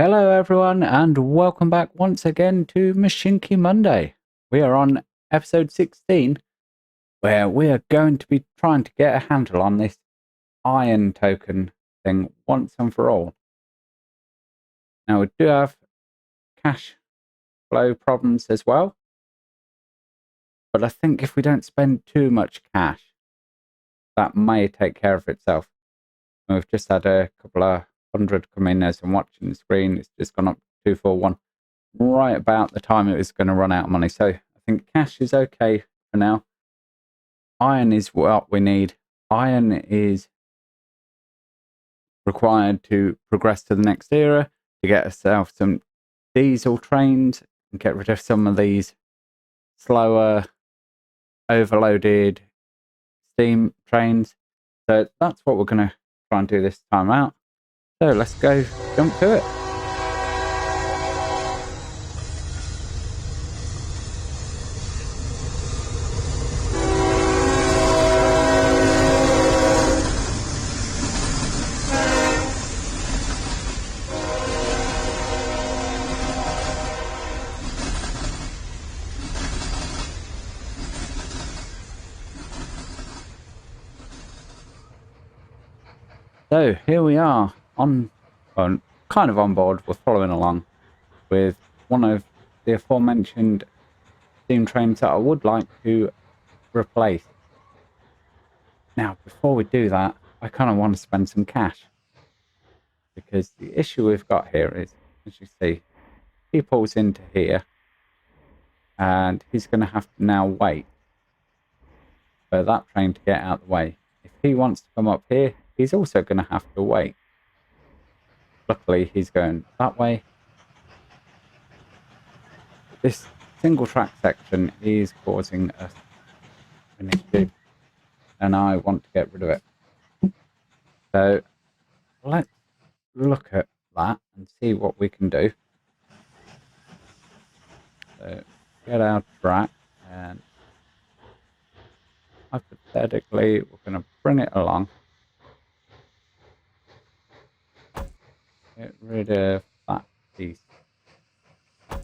Hello everyone and welcome back once again to Mashinky Monday. We are on episode 16 where we are going to be trying to get a handle on this iron token thing once and for all. Now we do have cash flow problems as well, but I think if we don't spend too much cash, that may take care of itself. We've just had a couple of hundred come in as I'm watching the screen. It's just gone up to 241. Right about the time it was going to run out of money. So I think cash is okay for now. Iron is what we need. Iron is required to progress to the next era, to get ourselves some diesel trains and get rid of some of these slower, overloaded steam trains. So that's what we're going to try and do this time out. So let's go jump to it. So here we are kind of on board. We're following along with one of the aforementioned steam trains that I would like to replace. Now, before we do that, I kind of want to spend some cash, because the issue we've got here is, as you see, he pulls into here and he's going to have to now wait for that train to get out of the way. If he wants to come up here, he's also going to have to wait. Luckily, he's going that way. This single track section is causing us an issue, and I want to get rid of it. So let's look at that and see what we can do. So get our track, and hypothetically we're going to bring it along. Get rid of that piece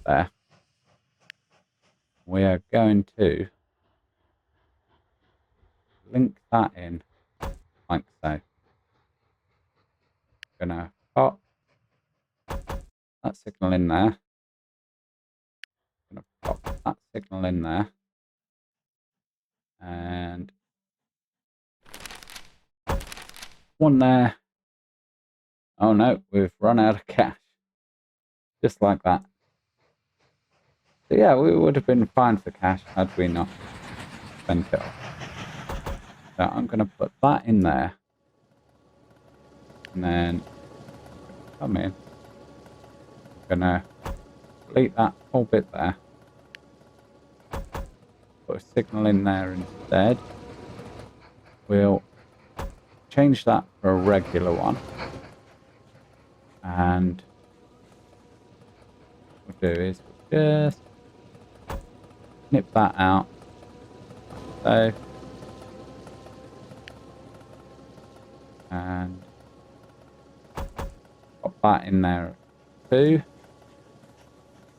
there. We are going to link that in like so. Gonna pop that signal in there. Gonna pop that signal in there. And one there. Oh no, we've run out of cash. Just like that. So yeah, we would have been fine for cash had we not spent it off. So I'm going to put that in there. And then come in. I'm going to delete that whole bit there. Put a signal in there instead. We'll change that for a regular one. And what we'll do is we'll just snip that out. So. And pop that in there too.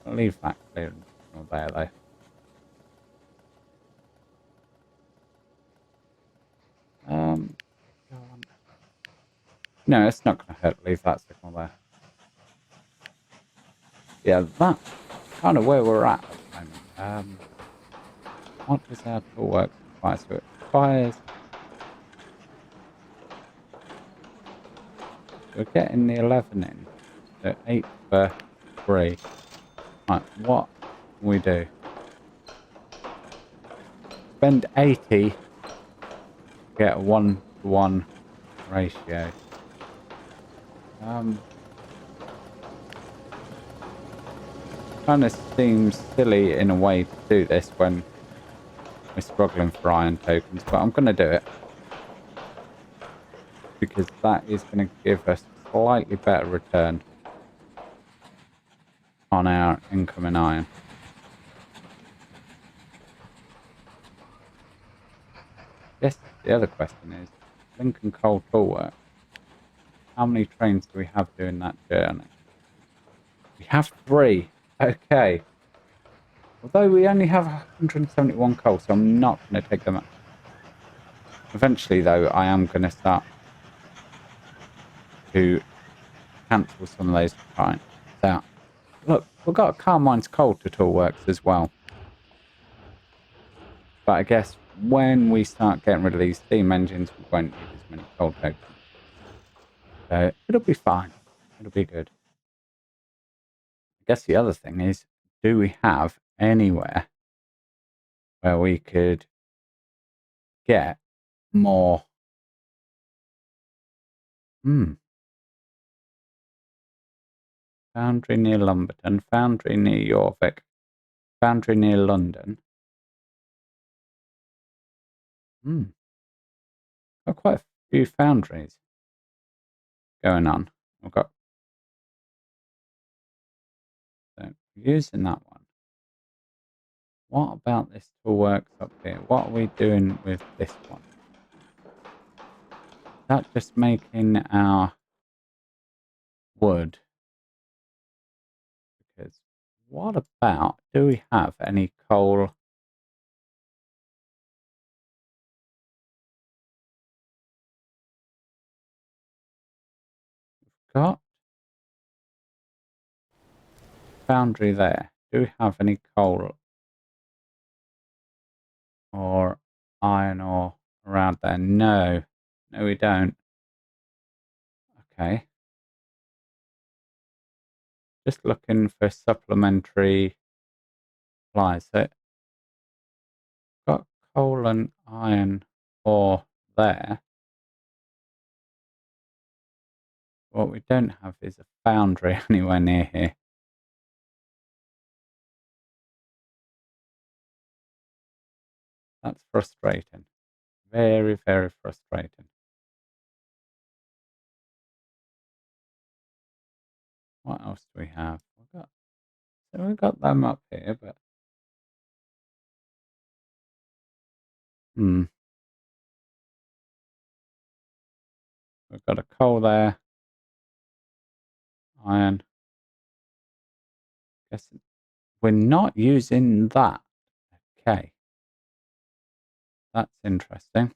I'll leave that clear there though. No, it's not going to hurt. Leave that signal there. Yeah, that's kind of where we're at the moment. What does our tool work require? So it requires. We're getting the 11 in. So 8 for 3. Right, what can we do? Spend 80 to get a 1-to-1 ratio. Kind of seems silly in a way to do this when we're struggling for iron tokens, but I'm going to do it because that is going to give us a slightly better return on our incoming iron. Yes, the other question is, Lincoln Coal Tool Work. How many trains do we have doing that journey? We have 3. Okay. Although we only have 171 coal, so I'm not going to take them up. Eventually, though, I am going to start to cancel some of those clients out. Look, we've got Carmine's coal to tool works as well. But I guess when we start getting rid of these steam engines, we won't need as many coal tokens. So it'll be fine. It'll be good. I guess the other thing is, do we have anywhere where we could get more? Foundry near Lumberton, foundry near Yorvik, foundry near London. Got quite a few foundries going on. We've got so using that one. What about this tool works up here? What are we doing with this one? Is that just making our wood? Because what about, do we have any coal? We've got foundry there. Do we have any coal or iron ore around there? No. No, we don't. Okay. Just looking for supplementary supplies. So got coal and iron ore there. What we don't have is a foundry anywhere near here. That's frustrating. Very, very frustrating. What else do we have? We've got them up here, but we've got a coal there, iron. Guess we're not using that. Okay, that's interesting.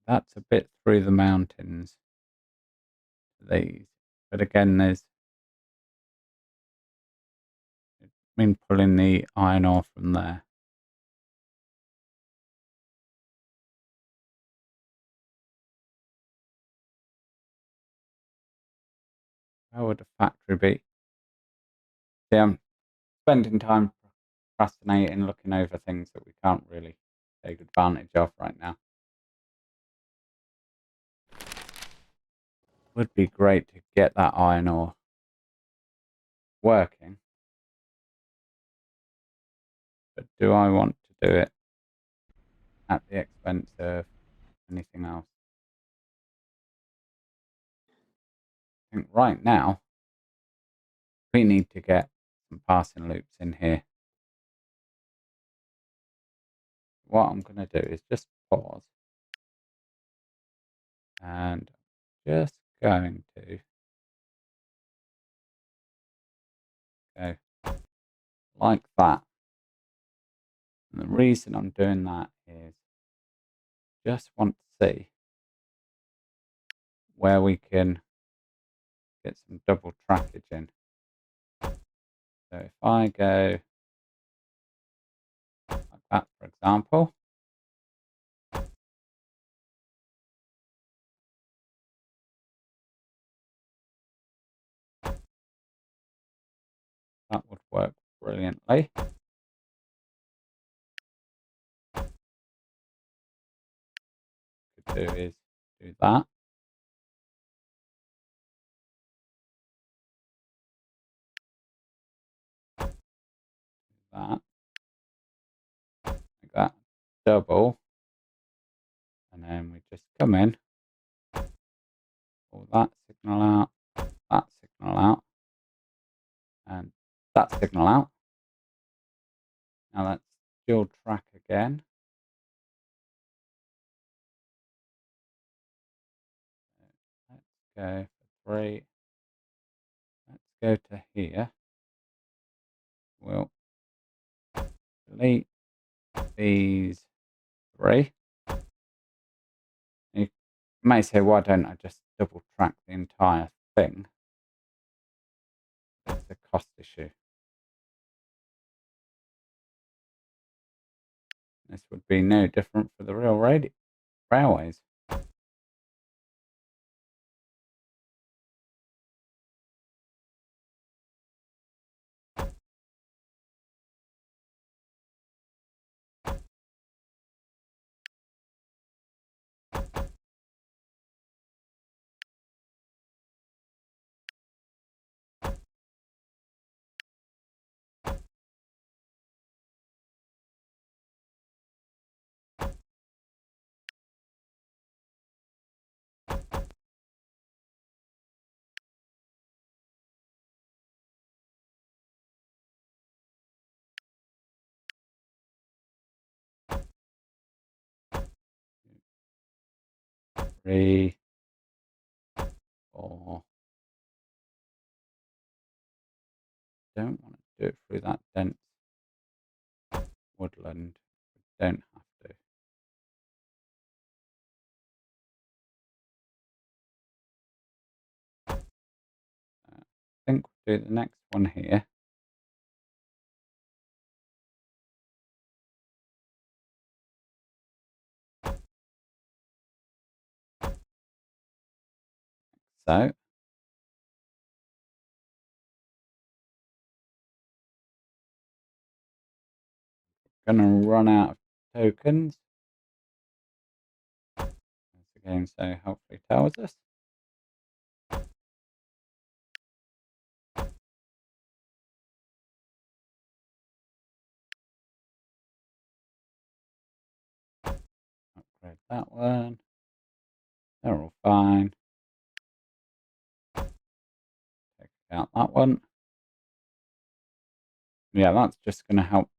That's a bit through the mountains. These, but again, there's been pulling the iron ore from there. Where would a factory be? See, I'm spending time procrastinating, looking over things that we can't really take advantage of right now. Would be great to get that iron ore working, but do I want to do it at the expense of anything else? I think right now we need to get some passing loops in here. What I'm going to do is just pause and just going to go like that. And the reason I'm doing that is just want to see where we can get some double trackage in. So if I go like that, for example, that would work brilliantly. Could do is do that. That, like that, double, and then we just come in, pull that signal out, and that signal out. Now let's dual track again. Let's go for 3. go to here, we'll delete these 3. You may say, why don't I just double track the entire thing? It's a cost issue. This would be no different for the railways. Three, 4. Don't want to do it through that dense woodland. Don't have to. I think we'll do the next one here. So, gonna run out of tokens. As the game so helpfully tells us. Upgrade that one. They're all fine. Take out that one. Yeah, that's just going to help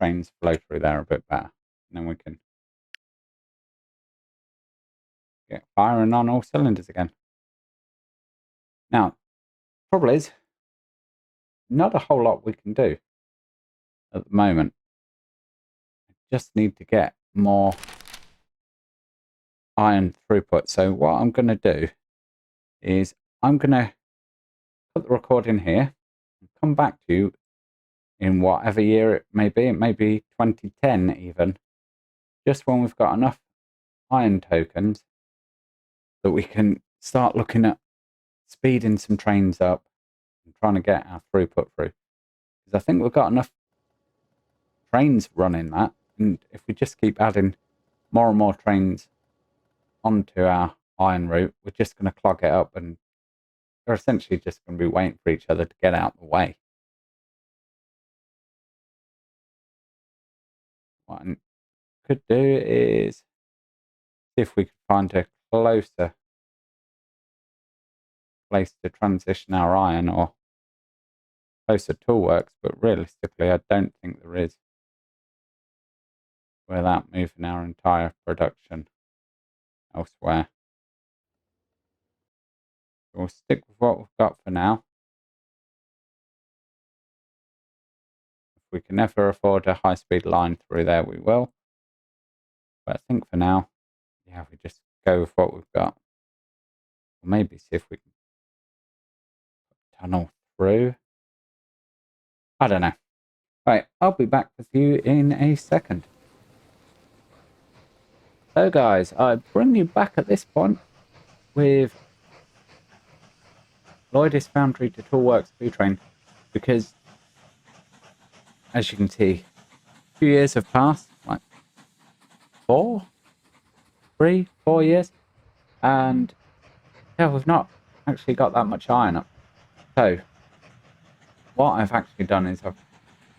trains flow through there a bit better. And then we can get firing on all cylinders again. Now, trouble is, not a whole lot we can do at the moment. I just need to get more iron throughput. So what I'm going to do is I'm going to put the recording here and come back to you in whatever year it may be. It may be 2010 even, just when we've got enough iron tokens that we can start looking at speeding some trains up and trying to get our throughput through. Because I think we've got enough trains running that, and if we just keep adding more and more trains onto our iron route, we're just going to clog it up, and they're essentially just going to be waiting for each other to get out of the way. What I could do is see if we could find a closer place to transition our iron, or closer toolworks, but realistically I don't think there is, without moving our entire production elsewhere. We'll stick with what we've got for now. If we can ever afford a high-speed line through there, we will. But I think for now, yeah, we just go with what we've got. Or maybe see if we can tunnel through. I don't know. Right, I'll be back with you in a second. So guys, I bring you back at this point with Lloyd's Foundry to Toolworks 2 train, because as you can see, a few years have passed, like 4 years, and yeah, we've not actually got that much iron up. So what I've actually done is I've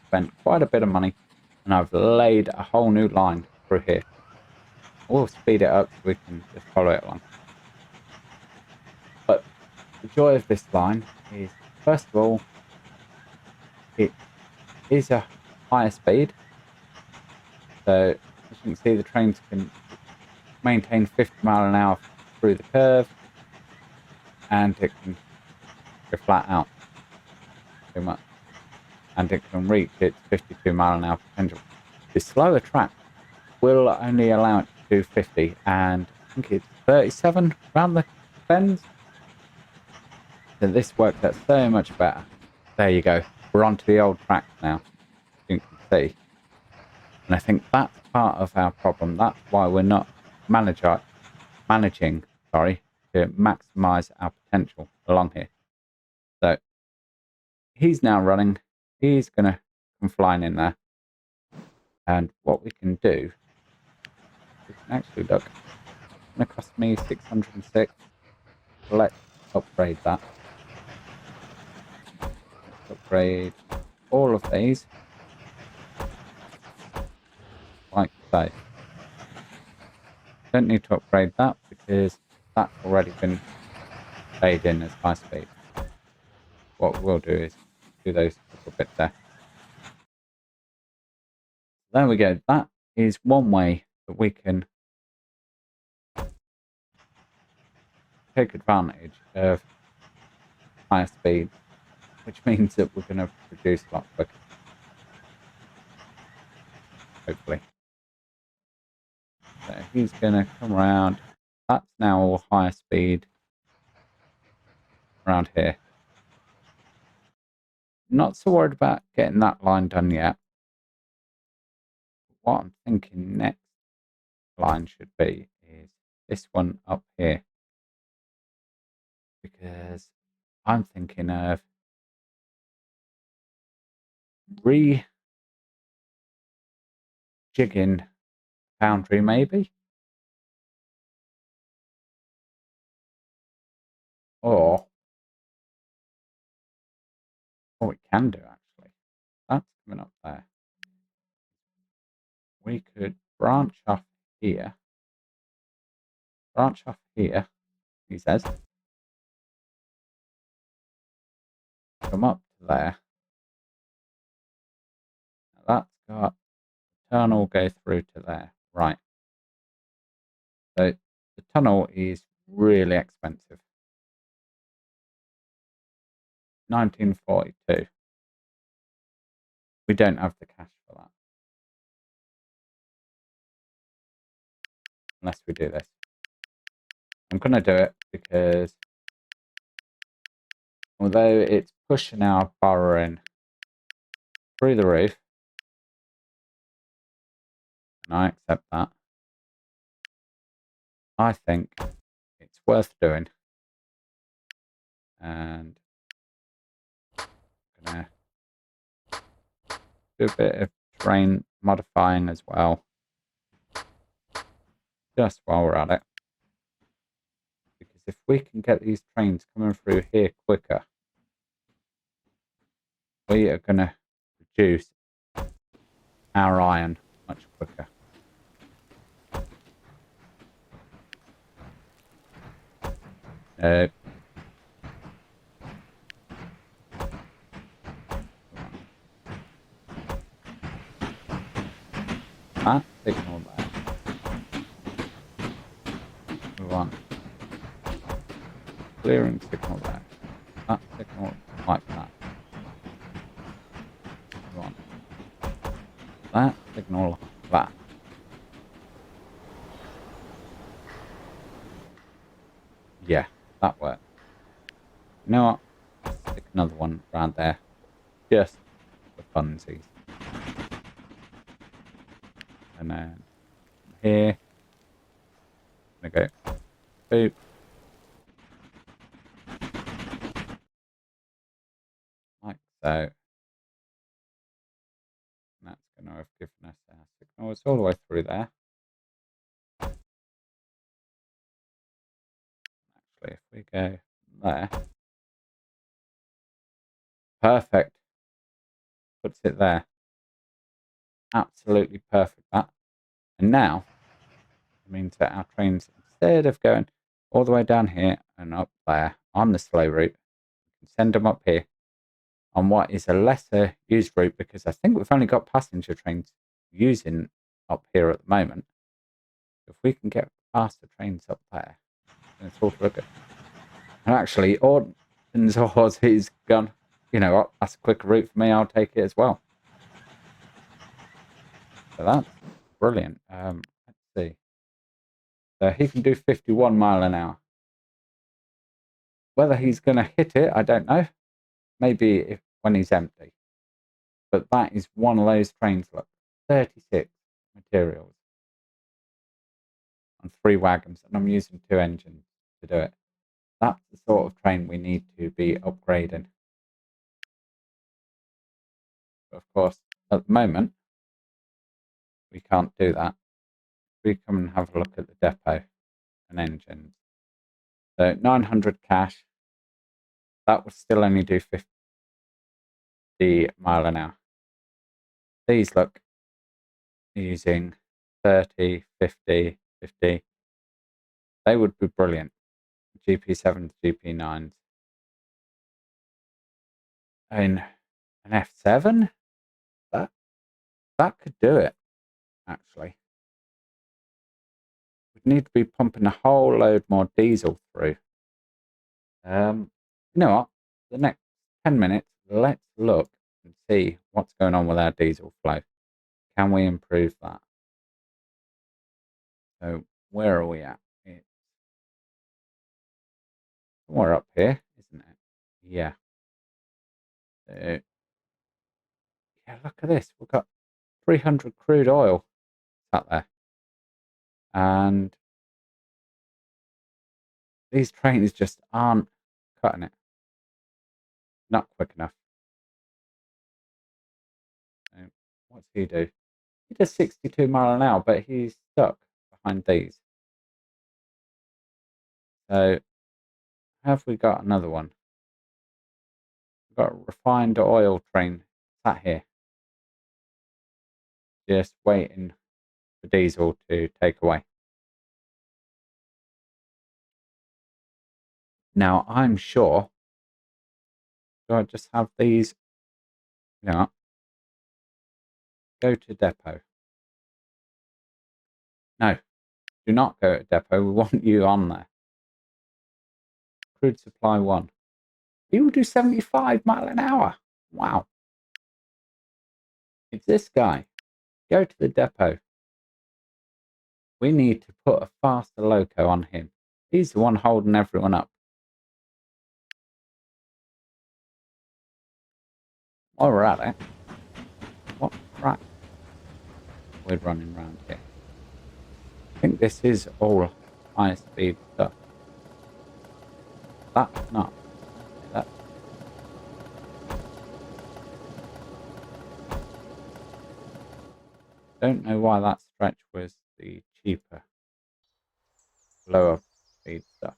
spent quite a bit of money and I've laid a whole new line through here. We'll speed it up so we can just follow it along. But the joy of this line is, first of all, it is a higher speed. So as you can see, the trains can maintain 50 miles an hour through the curve, and it can go flat out too much. And it can reach its 52-mile-an-hour potential. The slower track will only allow it to do 50, and I think it's 37 around the bends. So this works out so much better. There you go. We're onto the old track now, you can see. And I think that's part of our problem. That's why we're not managing, to maximize our potential along here. So he's now running. He's going to come flying in there. And what we can do, we can actually look. It's going to cost me 606. Let's upgrade that. Let's upgrade all of these. Like so. Don't need to upgrade that because that's already been paid in as high speed. What we'll do is do those couple bits there. There we go. That is one way that we can take advantage of higher speed, which means that we're going to produce a lot quicker. Hopefully. So he's going to come around. That's now all higher speed around here. Not so worried about getting that line done yet. What I'm thinking next line should be is this one up here. Because I'm thinking of rejigging boundary maybe. Or what we can do actually, that's coming up there. We could branch off here. Branch off here, he says. Come up to there. Now that's got the tunnel go through to there. Right. So the tunnel is really expensive. 1942. We don't have the cash for that. Unless we do this. I'm going to do it because although it's pushing our borrowing through the roof, and I accept that, I think it's worth doing. And I'm going to do a bit of terrain modifying as well, just while we're at it. Because if we can get these trains coming through here quicker, we are going to reduce our iron much quicker. No. That signal there. We want clearing signal there. That signal like that. We want that signal like that. Yeah, that worked. You know what? Let's stick another one around there. Just for funsies. And then here, I'm going to go boop. Like so. And that's going to have given us our signal. It's all the way through there. Actually, if we go there. Perfect. Puts it there. Absolutely perfect, that. And now, it means that our trains, instead of going all the way down here and up there on the slow route, we can send them up here on what is a lesser used route, because I think we've only got passenger trains using up here at the moment. If we can get faster trains up there, then it's all for good. And actually, captain's horse, he's gone, you know what, that's a quicker route for me, I'll take it as well. So that's brilliant. Let's see. So he can do 51 mile an hour. Whether he's going to hit it, I don't know. Maybe if when he's empty. But that is one of those trains, look. 36 materials on 3 wagons, and I'm using 2 engines to do it. That's the sort of train we need to be upgrading. But of course, at the moment, we can't do that. We come and have a look at the depot and engines. So 900 cash, that would still only do 50 mile an hour. These look using 30, 50, 50. They would be brilliant. GP7s, GP9s. In an F7, that could do it, actually. We'd need to be pumping a whole load more diesel through. You know what? The next 10 minutes, let's look and see what's going on with our diesel flow. Can we improve that? So where are we at? It's somewhere up here, isn't it? Yeah. Yeah, look at this. We've got 300 crude oil sat there. And these trains just aren't cutting it. Not quick enough. So what's he do? He does 62 mile an hour, but he's stuck behind these. So have we got another one? We've got a refined oil train sat here. Just waiting for diesel to take away. Now I'm sure, do I just have these, you know, go to depot. No, do not go to depot. We want you on there. Crude supply 1. He will do 75 mile an hour. Wow. It's this guy. Go to the depot. We need to put a faster loco on him. He's the one holding everyone up. While we're at it, what crap we're running around here? I think this is all high speed stuff. That's not. That. Don't know why that stretch was the cheaper, lower speed stuff.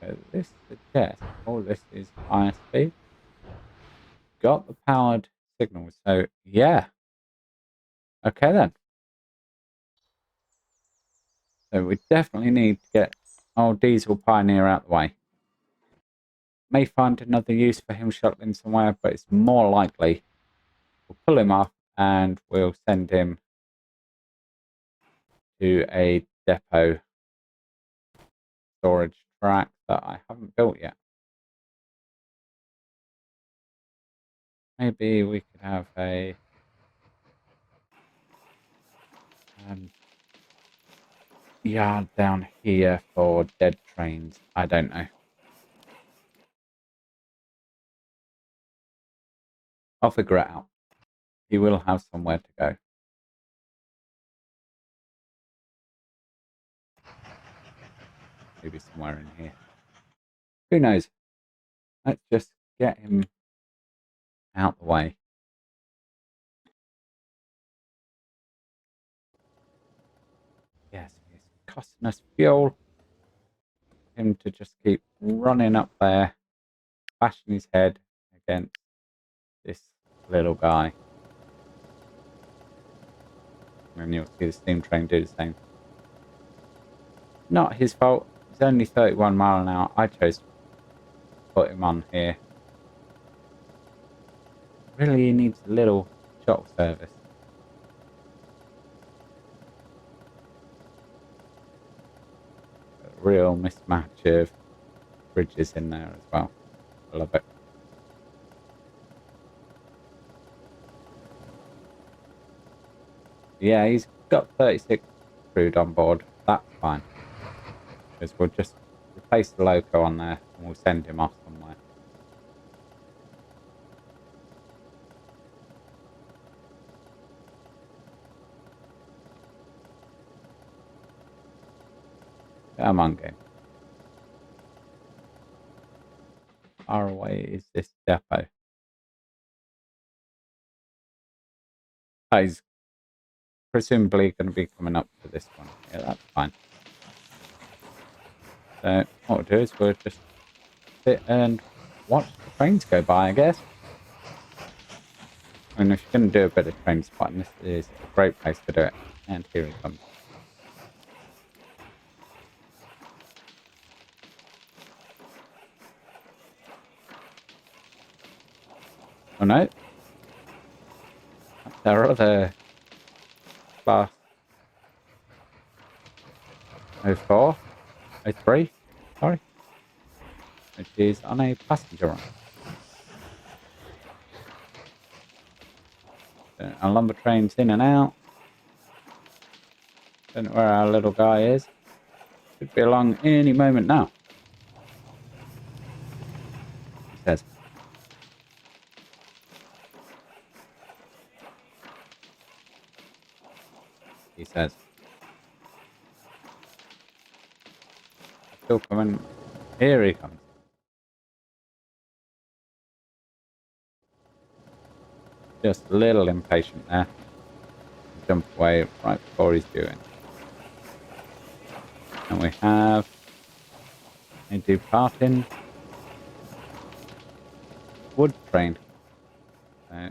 So this suggests, this is higher speed. Got the powered signals. So yeah. Okay then. So we definitely need to get old Diesel Pioneer out the way. May find another use for him shuttling somewhere, but it's more likely we'll pull him off and we'll send him to a depot storage track that I haven't built yet. Maybe we could have a yard down here for dead trains. I don't know. I'll figure it out. He will have somewhere to go. Maybe somewhere in here. Who knows? Let's just get him out the way. Yes, he's costing us fuel. Him to just keep running up there, bashing his head against this little guy. And you'll see the steam train do the same. Not his fault. He's only 31 mile an hour. I chose to put him on here. Really, he needs a little shuttle service. A real mismatch of bridges in there as well. I love it. Yeah, he's got 36 crude on board. That's fine. Because we'll just replace the loco on there and we'll send him off somewhere. Come on, game. How far away is this depot? Oh, he's presumably going to be coming up to this one. Yeah, that's fine. So what we'll do is we'll just sit and watch the trains go by, I guess. And if you're going to do a bit of train spotting, this is a great place to do it. And here he comes. Oh no. There are other class 04, 03, sorry, which is on a passenger run. A lumber train's in and out. Don't know where our little guy is. Should be along any moment now. He says. He says. Still coming. Here he comes. Just a little impatient there. Jump away right before he's doing. And we have a departing wood train. So,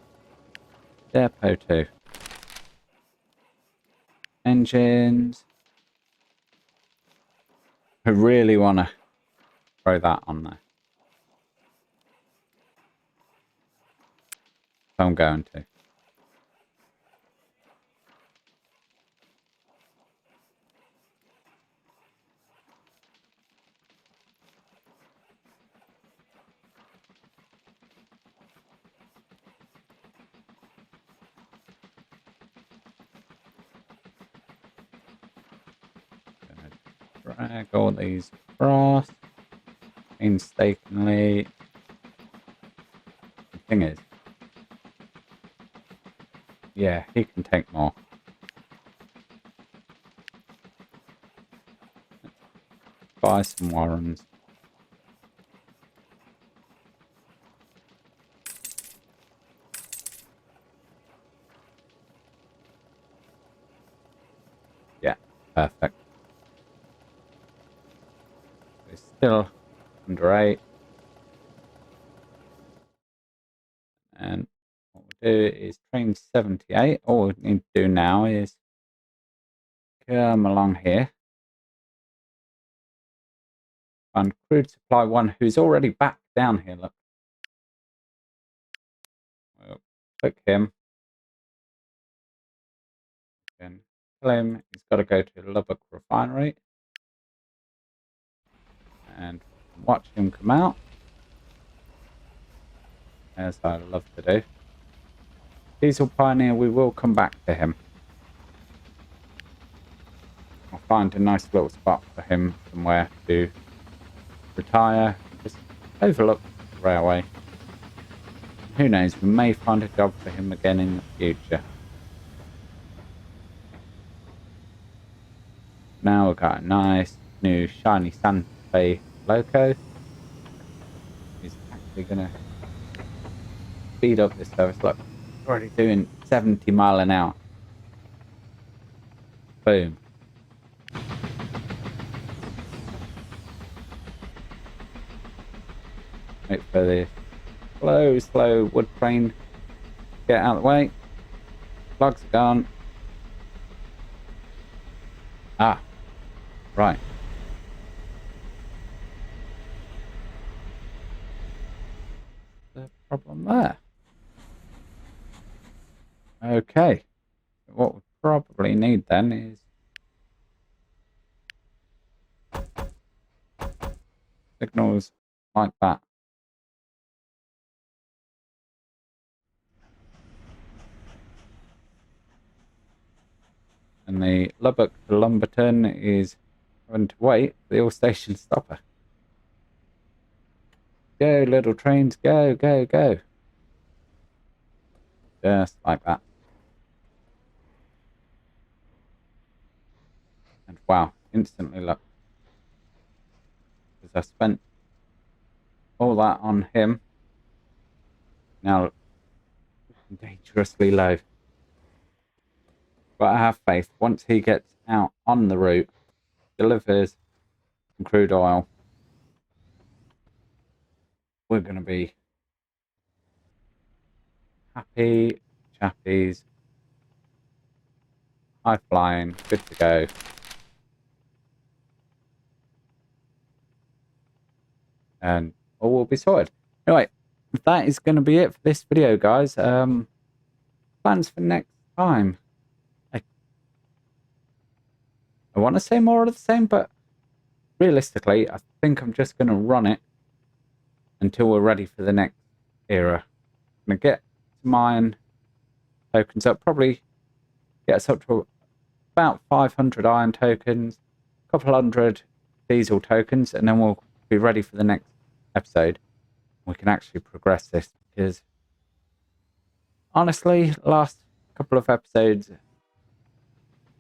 depot 2. Engines. I really want to throw that on there. So I'm going to. Drag all these across painstakingly. The thing is, yeah, he can take more. Buy some warrants. Yeah, perfect. We're still under 8. And what we'll do is train 78. All we need to do now is come along here. Find crude supply 1, who's already back down here. Look. We'll click him. And kill him. He's got to go to Lubbock Refinery. And watch him come out. As I love to do. Diesel Pioneer, we will come back to him. I'll find a nice little spot for him somewhere to retire. Just overlook the railway. Who knows, we may find a job for him again in the future. Now we've got a nice new shiny Santa Fe loco. He's actually going to speed up this service. Look, already doing 70 mile an hour. Boom. Wait for the slow wood train. Get out of the way. Plugs are gone. Ah, right. problem there. Okay. What we probably need then is signals like that. And the Lubbock to Lumberton is having to wait for the all-station stopper. Go, little trains, go, go, go. Just like that. And wow, instantly look. Because I spent all that on him. Now, dangerously low. But I have faith, once he gets out on the route, delivers some crude oil, we're going to be happy chappies, high flying, good to go. And all will be sorted. Anyway, that is going to be it for this video, guys. Plans for next time. I want to say more of the same, but realistically, I think I'm just going to run it until we're ready for the next era. I'm going to get some iron tokens up, probably get us up to about 500 iron tokens, a couple hundred diesel tokens, and then we'll be ready for the next episode. We can actually progress this, because honestly, last couple of episodes,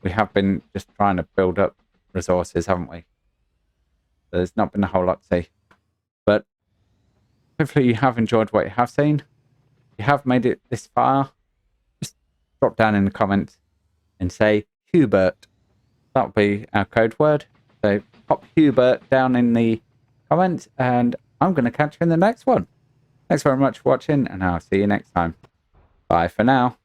we have been just trying to build up resources, haven't we? There's not been a whole lot to see. But hopefully you have enjoyed what you have seen. If you have made it this far, just drop down in the comments and say Hubert. That'll be our code word. So pop Hubert down in the comments, and I'm going to catch you in the next one. Thanks very much for watching, and I'll see you next time. Bye for now.